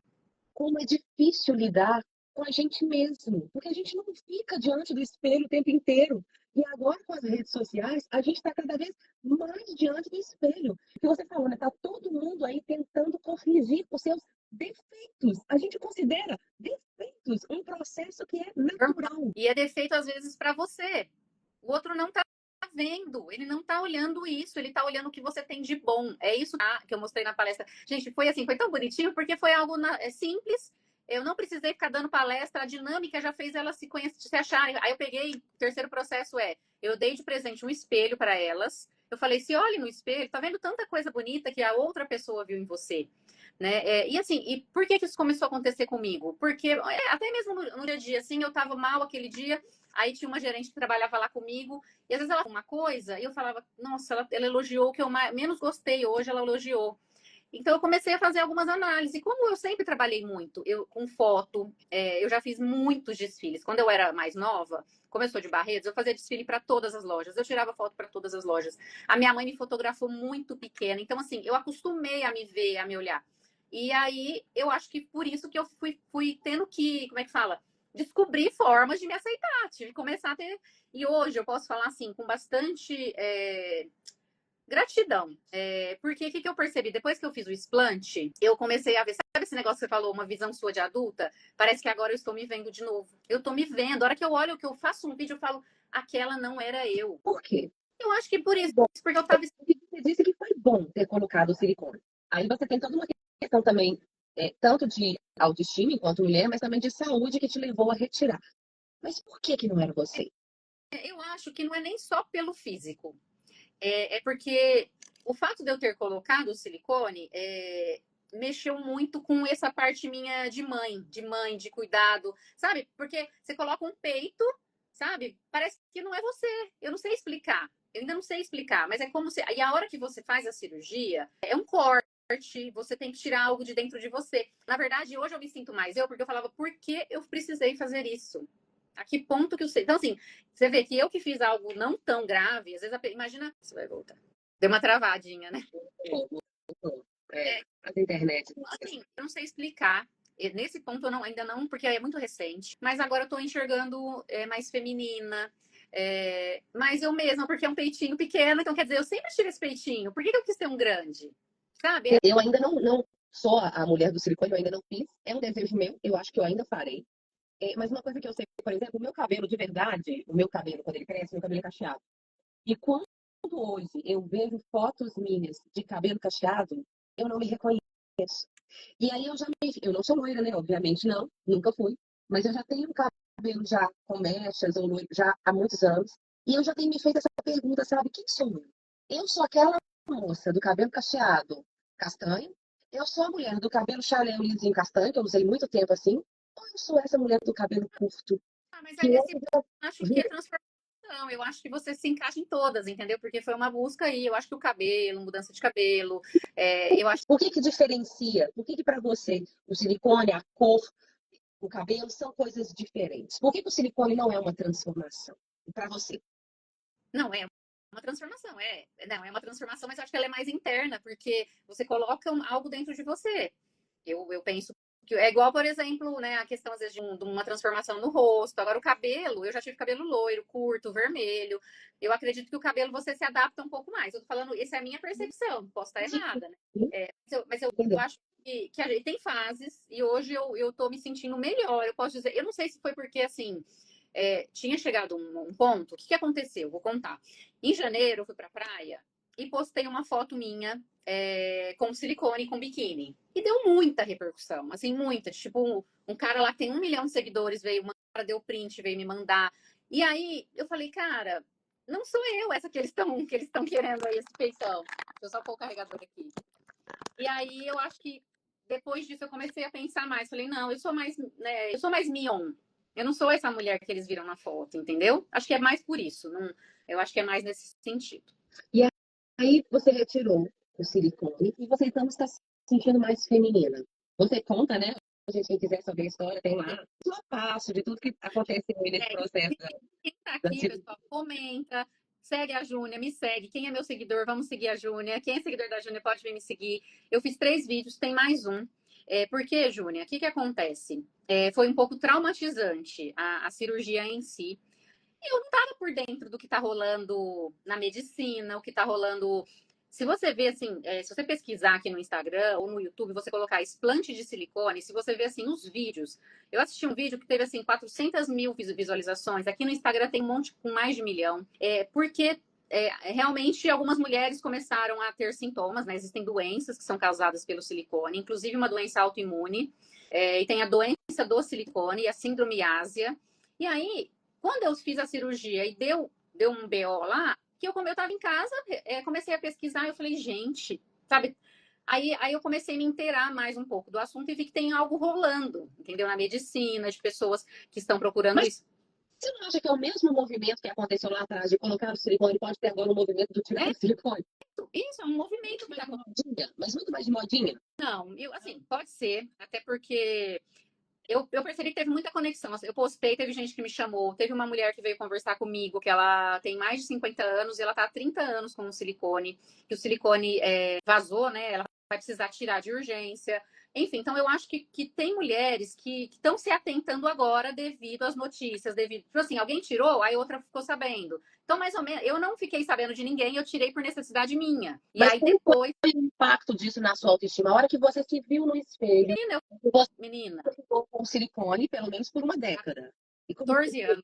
Como é difícil lidar com a gente mesmo, porque a gente não fica diante do espelho o tempo inteiro. E agora, com as redes sociais, a gente está cada vez mais diante do espelho. O que você falou, né? Está todo mundo aí tentando corrigir os seus defeitos. A gente considera defeitos um processo que é natural. E é defeito, às vezes, para você. O outro não está vendo, ele não está olhando isso, ele está olhando o que você tem de bom. É isso que eu mostrei na palestra. Gente, foi assim, foi tão bonitinho, porque foi algo simples. Eu não precisei ficar dando palestra, a dinâmica já fez elas se acharem. Aí eu peguei, o terceiro processo eu dei de presente um espelho para elas. Eu falei, se olhe no espelho, tá vendo tanta coisa bonita que a outra pessoa viu em você. Né? E assim, e por que isso começou a acontecer comigo? Porque até mesmo no dia a dia, assim, eu tava mal aquele dia, aí tinha uma gerente que trabalhava lá comigo, e às vezes ela falava uma coisa, e eu falava, nossa, ela elogiou o que eu menos gostei, hoje ela elogiou. Então eu comecei a fazer algumas análises. E como eu sempre trabalhei muito, com foto, eu já fiz muitos desfiles. Quando eu era mais nova, como eu sou de Barretos, eu fazia desfile para todas as lojas. Eu tirava foto para todas as lojas. A minha mãe me fotografou muito pequena. Então, assim, eu acostumei a me ver, a me olhar. E aí, eu acho que por isso que eu fui tendo que, como é que fala? Descobrir formas de me aceitar. Tive que começar a ter. E hoje eu posso falar assim, com bastante gratidão. Porque o que eu percebi? Depois que eu fiz o explante, eu comecei a ver, sabe esse negócio que você falou, uma visão sua de adulta? Parece que agora eu estou me vendo de novo. Eu estou me vendo. A hora que eu olho, que eu faço um vídeo, eu falo, aquela não era eu. Por quê? Eu acho que por isso, Bom, porque eu estava. você disse que foi bom ter colocado o silicone. Aí você tem toda uma questão também, tanto de autoestima enquanto mulher, mas também de saúde que te levou a retirar. Mas por que que não era você? Eu acho que não é nem só pelo físico. Porque o fato de eu ter colocado o silicone mexeu muito com essa parte minha de cuidado, sabe? Porque você coloca um peito, sabe? Parece que não é você. Eu não sei explicar. Eu ainda não sei explicar, mas é como se. E a hora que você faz a cirurgia, é um corte. Você tem que tirar algo de dentro de você. Na verdade, hoje eu me sinto mais eu, porque eu falava, por que eu precisei fazer isso? A que ponto que eu sei? Então, assim, você vê que eu que fiz algo não tão grave, às vezes, imagina, você vai voltar. Deu uma travadinha, né? As internet. Assim, eu não sei explicar. Nesse ponto eu ainda não, porque é muito recente. Mas agora eu tô enxergando mais feminina. Mas eu mesma, porque é um peitinho pequeno, então quer dizer, eu sempre tive esse peitinho. Por que eu quis ter um grande? Sabe? Eu ainda não sou a mulher do silicone, eu ainda não fiz. É um desejo meu, eu acho que eu ainda farei. Mas uma coisa que eu sei, por exemplo, o meu cabelo de verdade, o meu cabelo, quando ele cresce, meu cabelo é cacheado. E quando hoje eu vejo fotos minhas de cabelo cacheado, eu não me reconheço. E aí eu não sou loira, né? Obviamente não, nunca fui. Mas eu já tenho cabelo já com mechas, ou loiro, já há muitos anos. E eu já tenho me feito essa pergunta, sabe? Quem sou eu? Eu sou aquela moça do cabelo cacheado castanho. Eu sou a mulher do cabelo chalé lisinho castanho, que eu usei muito tempo assim. Ou eu sou essa mulher do cabelo curto? Mas Que aí nesse hoje ponto, eu acho que é transformação. Eu acho que você se encaixa em todas, entendeu? Porque foi uma busca aí. Eu acho que o cabelo, mudança de cabelo, eu acho. Por que que diferencia? Por que que para você o silicone, a cor, o cabelo são coisas diferentes. Por que que o silicone não é uma transformação? Para você? Não, é uma transformação, não, é uma transformação, mas eu acho que ela é mais interna, porque você coloca algo dentro de você. Eu penso que é igual, por exemplo, né, a questão, às vezes, de uma transformação no rosto. Agora, o cabelo, eu já tive cabelo loiro, curto, vermelho. Eu acredito que o cabelo você se adapta um pouco mais. Eu tô falando, essa é a minha percepção, posso estar errada, né? Mas eu Entendeu? acho que a gente tem fases, e hoje eu tô me sentindo melhor. Eu posso dizer, eu não sei se foi porque, assim, tinha chegado um ponto. O que aconteceu? Vou contar. Em janeiro, eu fui pra praia e postei uma foto minha com silicone, com biquíni. E deu muita repercussão, assim, muita. Tipo, um cara lá que tem 1 milhão de seguidores veio, uma cara deu print, veio me mandar. E aí, eu falei, cara, não sou eu essa que eles estão querendo aí, esse peitão. Deixa eu só pôr o carregador aqui. E aí, eu acho que depois disso eu comecei a pensar mais. Falei, não, eu sou mais, né, eu sou mais Mion. Eu não sou essa mulher que eles viram na foto, entendeu? Acho que é mais por isso. Não, eu acho que é mais nesse sentido. E aí você retirou o silicone e você então está se sentindo mais feminina. Você conta, né? A gente, quem quiser saber a história, tem lá passo a passo de tudo que aconteceu aí nesse processo Quem tá da aqui, pessoal, comenta, segue a Júnia, me segue. Quem é meu seguidor, vamos seguir a Júnia. Quem é seguidor da Júnia pode vir me seguir. Eu fiz 3 vídeos, tem mais um. Por quê, Júnia? O que acontece? Foi um pouco traumatizante a cirurgia em si. Eu não estava por dentro do que está rolando na medicina, o que está rolando. Se você vê assim, se você pesquisar aqui no Instagram ou no YouTube, você colocar explante de silicone, se você vê assim os vídeos. Eu assisti um vídeo que teve assim 400 mil visualizações. Aqui no Instagram tem um monte com mais de 1 milhão. Porque realmente algumas mulheres começaram a ter sintomas, né? Existem doenças que são causadas pelo silicone, inclusive uma doença autoimune. E tem a doença do silicone, a síndrome ásia. E aí, quando eu fiz a cirurgia e deu um BO lá, que como eu estava em casa, comecei a pesquisar, eu falei, gente, sabe? Aí eu comecei a me inteirar mais um pouco do assunto e vi que tem algo rolando, entendeu? Na medicina, de pessoas que estão procurando Mas isso. você não acha que é o mesmo movimento que aconteceu lá atrás de colocar o silicone, pode ter agora o movimento do tirar É, o silicone? isso é um movimento Muito que mais está de modinha, mas muito mais de modinha. Não, assim, pode ser, até porque eu percebi que teve muita conexão. Eu postei, teve gente que me chamou, teve uma mulher que veio conversar comigo, que ela tem mais de 50 anos e ela tá há 30 anos com o silicone, que o silicone vazou, né? Ela vai precisar tirar de urgência. Enfim, então eu acho que tem mulheres que estão se atentando agora devido às notícias, devido. Tipo assim, alguém tirou, aí outra ficou sabendo. Então, mais ou menos, eu não fiquei sabendo de ninguém, eu tirei por necessidade minha. E Mas aí como foi depois, o impacto disso na sua autoestima? A hora que você se viu no espelho, menina, você menina, ficou com silicone pelo menos por uma década. E como foi 14 anos.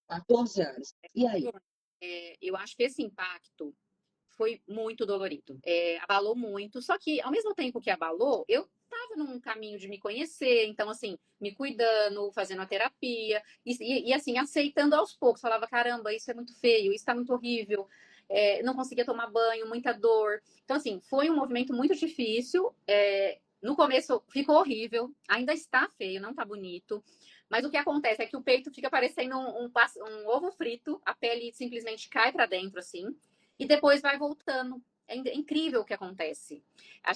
14 anos. E aí? Eu acho que esse impacto foi muito dolorido. Abalou muito. Só que, ao mesmo tempo que abalou, eu estava num caminho de me conhecer. Então, assim, me cuidando, fazendo a terapia. E assim, aceitando aos poucos. Falava, caramba, isso é muito feio, isso está muito horrível. Não conseguia tomar banho, muita dor. Então, assim, foi um movimento muito difícil. No começo ficou horrível. Ainda está feio, não está bonito. Mas o que acontece é que o peito fica parecendo um ovo frito. A pele simplesmente cai para dentro, assim e depois vai voltando. É incrível o que acontece.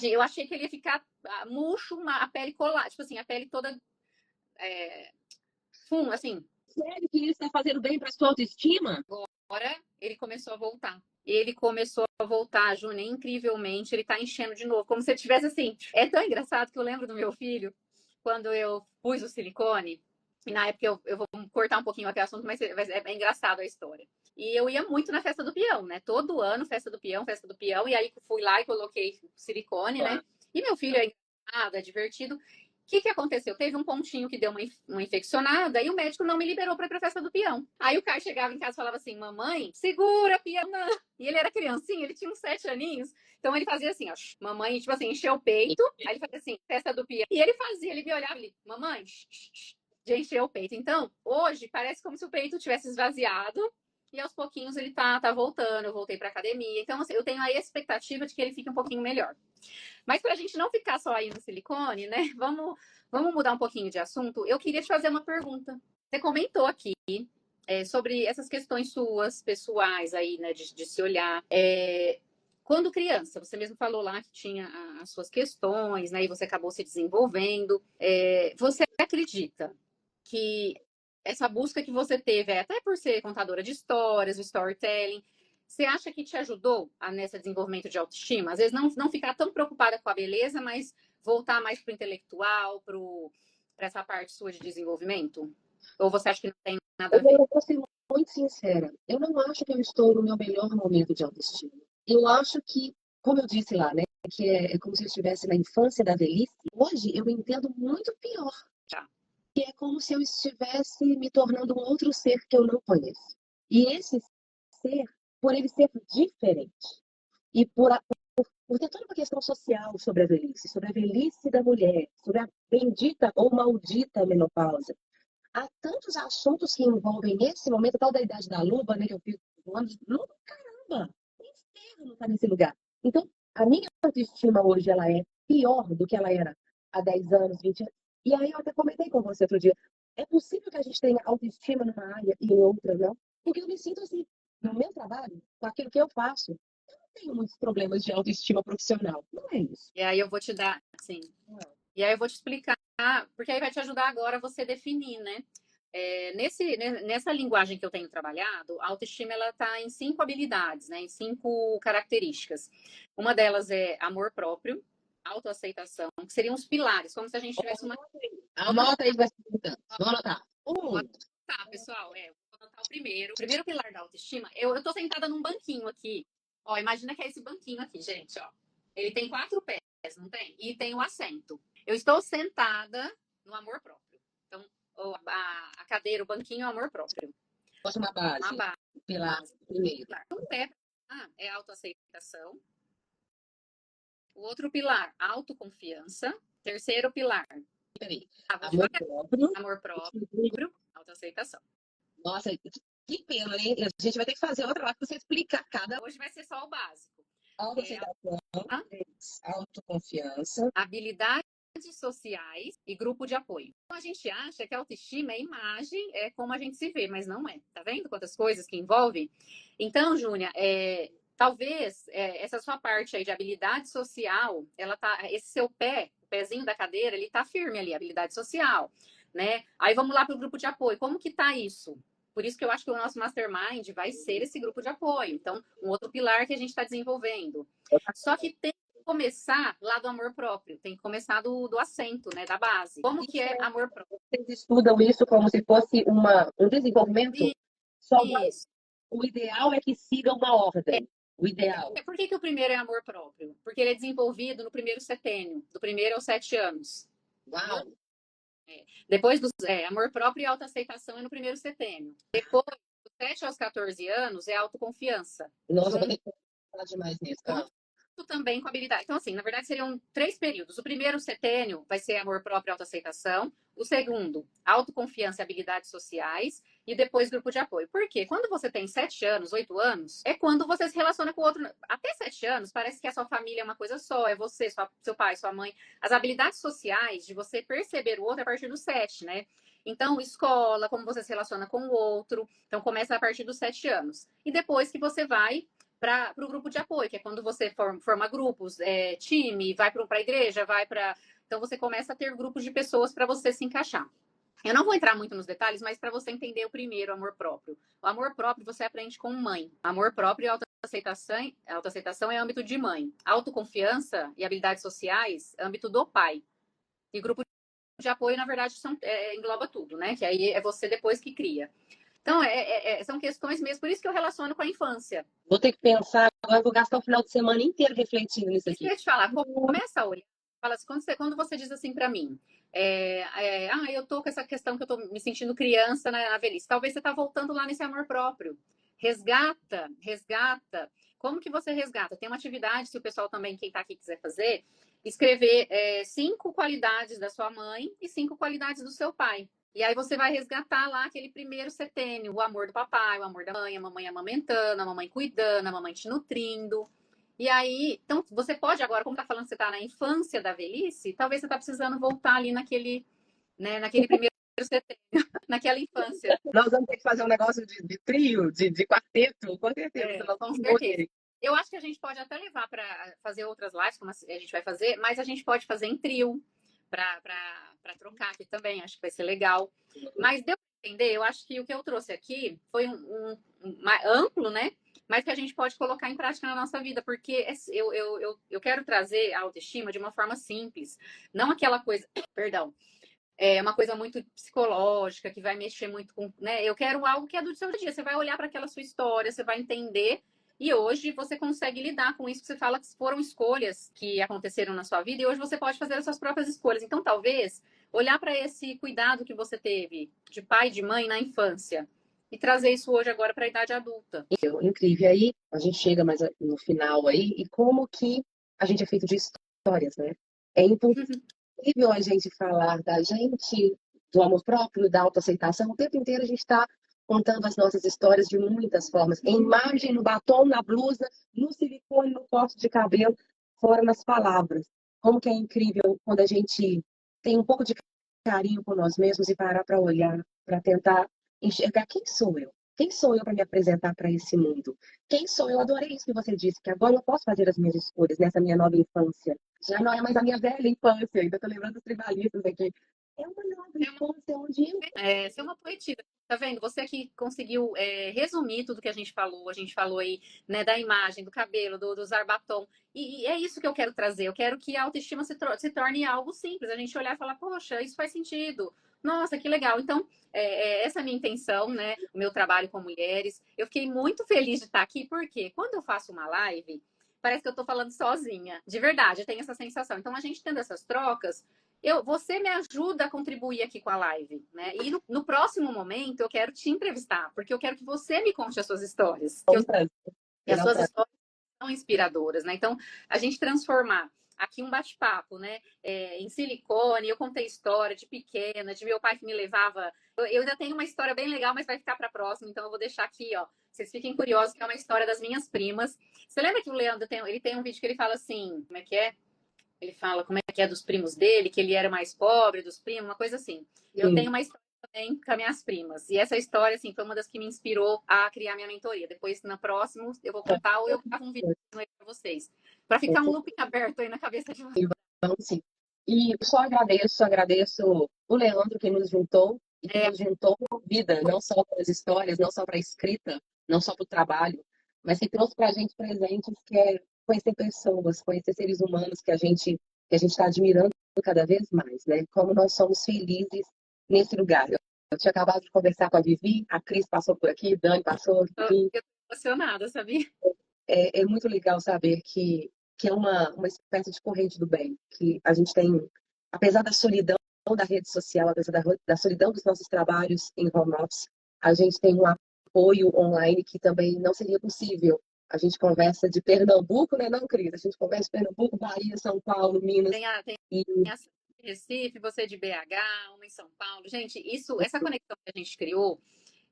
Eu achei que ele ia ficar murcho, a pele colar, tipo assim, a pele toda assim. Sério que isso está fazendo bem para sua autoestima? Agora ele começou a voltar. Ele começou a voltar, Júnior, incrivelmente, ele tá enchendo de novo, como se ele tivesse assim. É tão engraçado que eu lembro do meu filho, quando eu pus o silicone, e na época eu vou cortar um pouquinho aqui o assunto, mas é engraçado a história. E eu ia muito na festa do peão, né? Todo ano, festa do peão, e aí fui lá e coloquei silicone, né? E meu filho é engraçado, é divertido. O que aconteceu? Teve um pontinho que deu uma infeccionada e o médico não me liberou para ir para a festa do peão. Aí o Caio chegava em casa e falava assim: mamãe, segura, peão. Não. E ele era criancinha, ele tinha uns 7 aninhos. Então ele fazia assim: ó, mamãe, tipo assim, encheu o peito. Aí ele fazia assim: festa do peão. E ele fazia, ele me olhava e ele: mamãe, de encher o peito. Então, hoje, parece como se o peito tivesse esvaziado. E aos pouquinhos ele tá voltando. Eu voltei para academia. Então, assim, eu tenho a expectativa de que ele fique um pouquinho melhor. Mas para a gente não ficar só aí no silicone, né? Vamos mudar um pouquinho de assunto. Eu queria te fazer uma pergunta. Você comentou aqui sobre essas questões suas, pessoais aí, né? De se olhar. Quando criança, você mesmo falou lá que tinha as suas questões, né? E você acabou se desenvolvendo. Você acredita que essa busca que você teve, até por ser contadora de histórias, o storytelling, você acha que te ajudou nesse desenvolvimento de autoestima? Às vezes não ficar tão preocupada com a beleza, mas voltar mais para o intelectual, para essa parte sua de desenvolvimento? Ou você acha que não tem nada a ver? Eu vou ser muito sincera. Eu não acho que eu estou no meu melhor momento de autoestima. Eu acho que, como eu disse lá, né, que é como se eu estivesse na infância da velhice. Hoje eu me entendo muito pior. Tá. Que é como se eu estivesse me tornando um outro ser que eu não conheço. E esse ser, por ele ser diferente, e por ter toda uma questão social sobre sobre a velhice da mulher, sobre a bendita ou maldita menopausa, há tantos assuntos que envolvem esse momento, tal da idade da luba, né, que eu fico falando, caramba, o inferno está nesse lugar. Então, a minha autoestima hoje, ela é pior do que ela era há 10 anos, 20 anos. E aí eu até comentei com você outro dia, é possível que a gente tenha autoestima numa área e em outra não? Porque eu me sinto assim, no meu trabalho, com aquilo que eu faço, eu não tenho muitos problemas de autoestima profissional. Não é isso. E aí eu vou te dar, sim. E aí eu vou te explicar, porque aí vai te ajudar agora você definir, né? Nessa linguagem que eu tenho trabalhado, a autoestima ela está em 5 habilidades, né? Em 5 características. Uma delas é amor próprio, autoaceitação, que seriam os pilares, como se a gente tivesse uma. Anota aí que vai ser perguntando. Vou anotar. Tá, pessoal, vou anotar o primeiro. O primeiro pilar da autoestima, eu tô sentada num banquinho aqui. Ó, imagina que é esse banquinho aqui, gente, ó. Ele tem 4 pés, não tem? E tem o assento. Eu estou sentada no amor próprio. Então, a cadeira, o banquinho é o amor próprio. Posso uma base? Uma base. Pilar primeiro. Um pé é autoaceitação. O outro pilar, autoconfiança. Terceiro pilar, Peraí. Amor próprio. amor próprio, autoaceitação. Nossa, que pena, hein? A gente vai ter que fazer outra lá para você explicar cada. Hoje vai ser só o básico. Autoaceitação, autoconfiança, habilidades sociais e grupo de apoio. Então, a gente acha que a autoestima é imagem, é como a gente se vê, mas não é. Tá vendo quantas coisas que envolvem? Então, Júnia, talvez essa sua parte aí de habilidade social, ela tá, esse seu pé, o pezinho da cadeira, ele tá firme ali, habilidade social, né? Aí vamos lá para o grupo de apoio. Como que tá isso? Por isso que eu acho que o nosso mastermind vai ser esse grupo de apoio. Então, um outro pilar que a gente está desenvolvendo. Só que tem que começar lá do amor próprio, tem que começar do assento, né, da base. Como que é amor próprio? Vocês estudam isso como se fosse um desenvolvimento? Só Isso. o ideal é que siga uma ordem. O ideal. Por que o primeiro é amor próprio? Porque ele é desenvolvido no primeiro setênio, do primeiro aos 7 anos. Uau! Depois do amor próprio e autoaceitação é no primeiro setênio. Depois, dos 7 aos 14 anos, é autoconfiança. Nossa, vou ter que falar demais nisso. Também com habilidade. Então, assim, na verdade, seriam 3 períodos. O primeiro setênio vai ser amor próprio e autoaceitação. O segundo, autoconfiança e habilidades sociais. E depois, grupo de apoio. Por quê? Quando você tem 7 anos, 8 anos, é quando você se relaciona com o outro. Até 7 anos, parece que a sua família é uma coisa só. É você, seu pai, sua mãe. As habilidades sociais de você perceber o outro é a partir dos 7, né? Então, escola, como você se relaciona com o outro. Então, começa a partir dos 7 anos. E depois que você vai para o grupo de apoio, que é quando você forma grupos, time, vai para a igreja, vai para. Então você começa a ter grupos de pessoas para você se encaixar. Eu não vou entrar muito nos detalhes, mas para você entender o primeiro, amor próprio. O amor próprio você aprende com mãe. Amor próprio e autoaceitação é âmbito de mãe. Autoconfiança e habilidades sociais, âmbito do pai. E grupo de apoio, na verdade, engloba tudo, né? Que aí é você depois que cria. Então, são questões mesmo, por isso que eu relaciono com a infância. Vou ter que pensar, agora vou gastar o final de semana inteiro refletindo nisso aqui. Isso que eu ia te falar, começa a olhar. Fala assim, quando você diz assim para mim, eu tô com essa questão que eu tô me sentindo criança na velhice. Talvez você tá voltando lá nesse amor próprio. Resgata. Como que você resgata? Tem uma atividade, se o pessoal também, quem tá aqui quiser fazer, escrever 5 qualidades da sua mãe e 5 qualidades do seu pai. E aí você vai resgatar lá aquele primeiro setênio, o amor do papai, o amor da mãe, a mamãe amamentando, a mamãe cuidando, a mamãe te nutrindo. E aí, então, você pode agora, como tá falando que você tá na infância da velhice, talvez você tá precisando voltar ali naquele primeiro setênio, naquela infância. Nós vamos ter que fazer um negócio de trio, de quarteto, com certeza. Com certeza. Eu acho que a gente pode até levar para fazer outras lives, como a gente vai fazer, mas a gente pode fazer em trio, para trocar aqui também, acho que vai ser legal. Mas deu para entender, eu acho que o que eu trouxe aqui foi amplo, né? Mas que a gente pode colocar em prática na nossa vida, porque eu quero trazer a autoestima de uma forma simples, não aquela coisa, perdão, é uma coisa muito psicológica, que vai mexer muito com, né? Eu quero algo que é do seu dia. Você vai olhar para aquela sua história, você vai entender. E hoje você consegue lidar com isso, que você fala que foram escolhas que aconteceram na sua vida, e hoje você pode fazer as suas próprias escolhas. Então, talvez, olhar para esse cuidado que você teve de pai e de mãe na infância e trazer isso hoje agora para a idade adulta. Incrível. Aí a gente chega mais no final aí, e como que a gente é feito de histórias, né? É impossível a gente falar da gente, do amor próprio, da autoaceitação. O tempo inteiro a gente está contando as nossas histórias de muitas formas. Em imagem, no batom, na blusa, no silicone, no corte de cabelo, fora nas palavras. Como que é incrível quando a gente tem um pouco de carinho com nós mesmos e parar para olhar, para tentar enxergar quem sou eu. Quem sou eu para me apresentar para esse mundo? Quem sou eu? Adorei isso que você disse, que agora eu posso fazer as minhas escolhas nessa minha nova infância. Já não é mais a minha velha infância, ainda estou lembrando dos tribalistas aqui. É uma nova infância onde eu. Ser uma poetisa. Tá vendo? Você que conseguiu resumir tudo que a gente falou aí, né, da imagem, do cabelo, do usar batom. E é isso que eu quero trazer. Eu quero que a autoestima se torne algo simples. A gente olhar e falar, poxa, isso faz sentido. Nossa, que legal. Então, essa é a minha intenção, né? O meu trabalho com mulheres. Eu fiquei muito feliz de estar aqui, porque quando eu faço uma live, parece que eu estou falando sozinha. De verdade, eu tenho essa sensação. Então, a gente tendo essas trocas, você me ajuda a contribuir aqui com a live, né? E no próximo momento eu quero te entrevistar, porque eu quero que você me conte as suas histórias. E as suas histórias são inspiradoras, né? Então, a gente transformar aqui um bate-papo, né? Em silicone, eu contei história de pequena, de meu pai que me levava. Eu ainda tenho uma história bem legal, mas vai ficar para a próxima, então eu vou deixar aqui, ó. Vocês fiquem curiosos, que é uma história das minhas primas. Você lembra que o Leandro ele tem um vídeo que ele fala assim, como é que é? Ele fala como é que é dos primos dele, que ele era mais pobre dos primos, uma coisa assim. Eu tenho uma história também com as minhas primas. E essa história, assim, foi uma das que me inspirou a criar minha mentoria. Depois, na próxima, eu vou contar ou eu gravo um vídeo para vocês. Para ficar um looping aberto aí na cabeça de vocês. Vamos sim. E só agradeço o Leandro que nos juntou e que nos juntou com vida, não só para as histórias, não só para a escrita, não só para o trabalho, mas que trouxe para a gente presentes que é conhecer pessoas, conhecer seres humanos que a gente está admirando cada vez mais, né? Como nós somos felizes nesse lugar. Eu tinha acabado de conversar com a Vivi, a Cris passou por aqui, Dani passou Eu aqui. tô emocionada, sabia? É muito legal saber que é uma espécie de corrente do bem, que a gente tem, apesar da solidão da rede social, apesar da solidão dos nossos trabalhos em home office, a gente tem um apoio online que também não seria possível. A gente conversa de Pernambuco, né, não, Cris? A gente conversa de Pernambuco, Bahia, São Paulo, Minas. Tem E essa de Recife, você de BH, uma em São Paulo. Gente, essa conexão que a gente criou,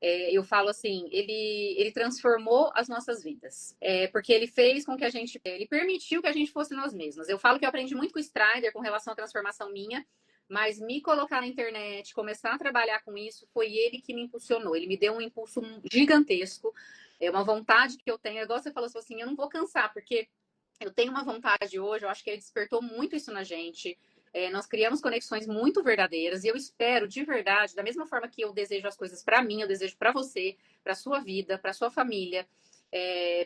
eu falo assim, ele transformou as nossas vidas, porque ele fez com que ele permitiu que a gente fosse nós mesmos. Eu falo que eu aprendi muito com o Strider com relação à transformação minha, mas me colocar na internet, começar a trabalhar com isso, foi ele que me impulsionou. Ele me deu um impulso gigantesco, uma vontade que eu tenho. Igual você falou assim, eu não vou cansar, porque eu tenho uma vontade hoje, eu acho que ele despertou muito isso na gente. Nós criamos conexões muito verdadeiras e eu espero de verdade, da mesma forma que eu desejo as coisas para mim, eu desejo para você, para sua vida, para sua família,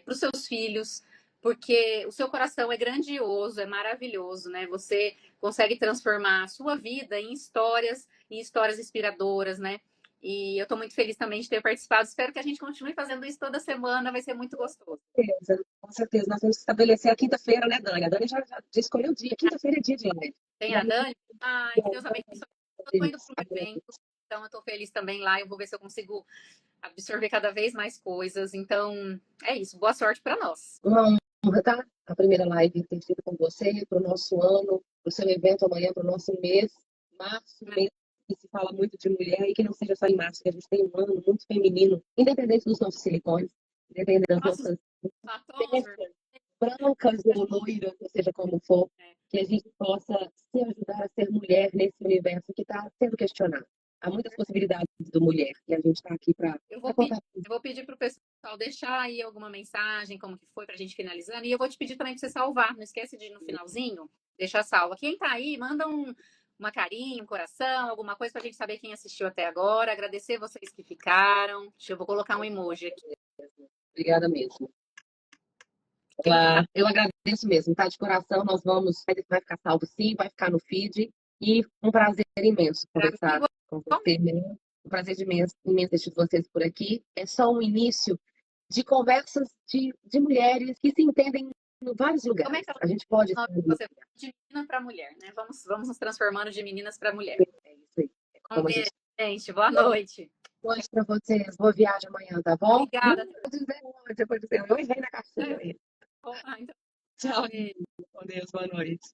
para os seus filhos, porque o seu coração é grandioso, é maravilhoso, né? Você consegue transformar a sua vida em histórias inspiradoras, né? E eu estou muito feliz também de ter participado. Espero que a gente continue fazendo isso toda semana, vai ser muito gostoso. com certeza, nós vamos estabelecer a quinta-feira, né, Dani? A Dani já escolheu o dia. Quinta-feira é dia de live. Tem E a aí, Dani? Ai, que Deus abençoe. Eu tô indo para um evento, então eu tô feliz também lá. Eu vou ver se eu consigo absorver cada vez mais coisas. Então, é isso. Boa sorte para nós. uma honra, tá? A primeira live ter sido com você, para o nosso ano, para o seu evento amanhã, para o nosso mês, março, mês que se fala muito de mulher, e que não seja só em março, que a gente tem um ano muito feminino, independente dos nossos silicones, independente das Nossos nossas batons, brancas ou loiras, ou seja como for, que a gente possa se ajudar a ser mulher nesse universo que está sendo questionado. Há muitas possibilidades do mulher, e a gente está aqui para contar. Eu vou pedir para o pessoal deixar aí alguma mensagem, como que foi, para a gente finalizando. E eu vou te pedir também para você salvar. Não esquece de, no finalzinho, deixar salva. Quem está aí, manda uma carinha, um coração, alguma coisa para a gente saber quem assistiu até agora. Agradecer vocês que ficaram. Eu vou colocar um emoji aqui. Obrigada mesmo. Quem ficar. Eu agradeço mesmo, tá? De coração, vai ficar salvo sim, vai ficar no feed. E um prazer imenso conversar com você, Helena. Um prazer imenso ter vocês por aqui. É só um início de conversas de mulheres que se entendem em vários Como é lugares. que ela A gente pode estar você de menina para mulher, né? Vamos nos transformando de meninas para mulher. é isso aí. Um beijo, gente. Boa noite. Boa noite para vocês. Boa viagem amanhã, tá bom? Obrigada. Depois eu errei na caixinha. Ah, então, Tchau. beijo. Com Deus, boa noite.